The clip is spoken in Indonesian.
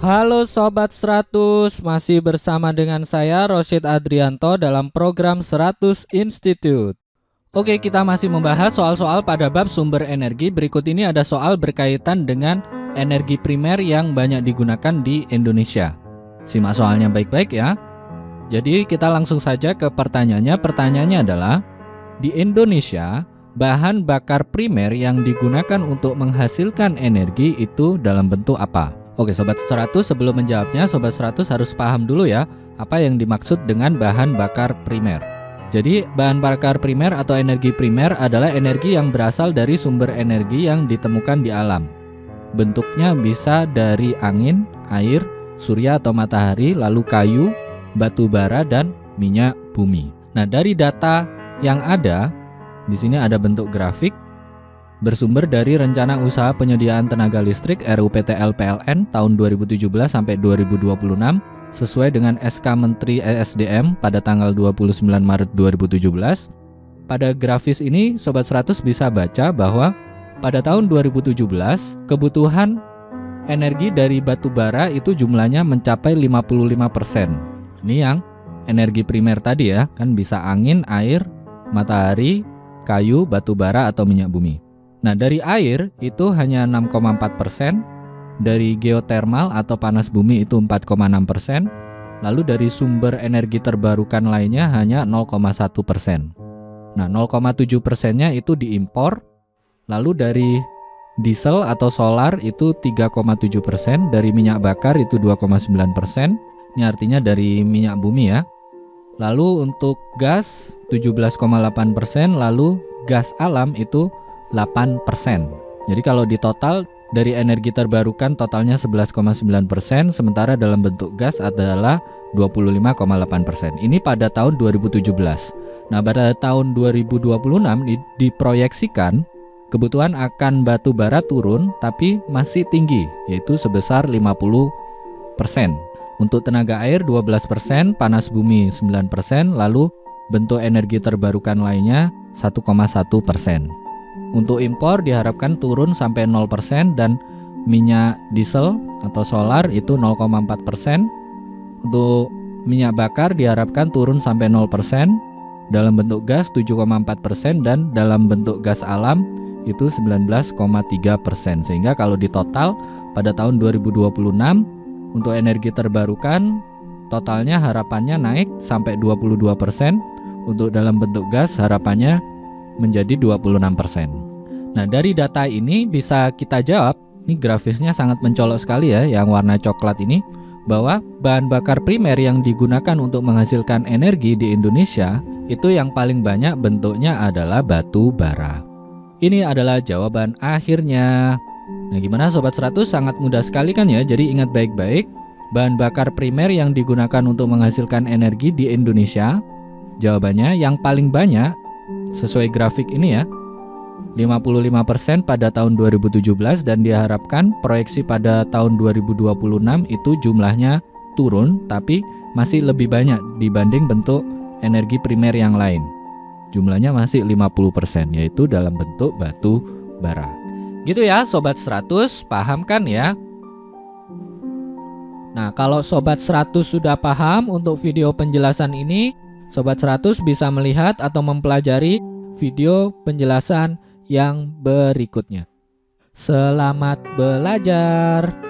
Halo Sobat 100, masih bersama dengan saya Rosyid Adrianto dalam program 100 Institute. Oke, kita masih membahas soal-soal pada bab sumber energi. Berikut ini ada soal berkaitan dengan energi primer yang banyak digunakan di Indonesia. Simak soalnya baik-baik ya. Jadi kita langsung saja ke pertanyaannya. Pertanyaannya adalah, di Indonesia, bahan bakar primer yang digunakan untuk menghasilkan energi itu dalam bentuk apa? Oke Sobat 100, sebelum menjawabnya Sobat 100 harus paham dulu ya apa yang dimaksud dengan bahan bakar primer. Jadi bahan bakar primer atau energi primer adalah energi yang berasal dari sumber energi yang ditemukan di alam. Bentuknya bisa dari angin, air, surya atau matahari, lalu kayu, batu bara, dan minyak bumi. Nah, dari data yang ada, di sini ada bentuk grafik bersumber dari Rencana Usaha Penyediaan Tenaga Listrik RUPTL PLN tahun 2017 sampai 2026 sesuai dengan SK Menteri ESDM pada tanggal 29 Maret 2017. Pada grafis ini Sobat 100 bisa baca bahwa pada tahun 2017 kebutuhan energi dari batu bara itu jumlahnya mencapai 55%. Ini yang energi primer tadi ya, kan bisa angin, air, matahari, kayu, batu bara atau minyak bumi. Nah, dari air itu hanya 6,4%, dari geotermal atau panas bumi itu 4,6%, lalu dari sumber energi terbarukan lainnya hanya 0,1%. Nah, 0,7%-nya itu diimpor, lalu dari diesel atau solar itu 3,7%, dari minyak bakar itu 2,9%, ini artinya dari minyak bumi ya. Lalu untuk gas 17,8%, lalu gas alam itu 8%. Jadi kalau di total dari energi terbarukan totalnya 11,9%, sementara dalam bentuk gas adalah 25,8%. Ini pada tahun 2017. Nah, pada tahun 2026 diproyeksikan kebutuhan akan batu bara turun tapi masih tinggi, yaitu sebesar 50%. Untuk tenaga air 12%, panas bumi 9%, lalu bentuk energi terbarukan lainnya 1,1%. Untuk impor diharapkan turun sampai 0% dan minyak diesel atau solar itu 0,4%. Untuk minyak bakar diharapkan turun sampai 0%, dalam bentuk gas 7,4% dan dalam bentuk gas alam itu 19,3%. Sehingga kalau di total pada tahun 2026 untuk energi terbarukan totalnya harapannya naik sampai 22%. Untuk dalam bentuk gas harapannya menjadi 26%. Nah, dari data ini bisa kita jawab, ini grafisnya sangat mencolok sekali ya, yang warna coklat ini, bahwa bahan bakar primer yang digunakan untuk menghasilkan energi di Indonesia itu yang paling banyak bentuknya adalah batu bara. Ini adalah jawaban akhirnya. Nah, gimana Sobat 100? Sangat mudah sekali kan ya, jadi ingat baik-baik, bahan bakar primer yang digunakan untuk menghasilkan energi di Indonesia, jawabannya yang paling banyak sesuai grafik ini ya, 55% pada tahun 2017, dan diharapkan proyeksi pada tahun 2026 itu jumlahnya turun tapi masih lebih banyak dibanding bentuk energi primer yang lain. Jumlahnya masih 50%, yaitu dalam bentuk batu bara. Gitu ya Sobat 100, paham kan ya? Nah, kalau Sobat 100 sudah paham untuk video penjelasan ini, Sobat 100 bisa melihat atau mempelajari video penjelasan yang berikutnya. Selamat belajar.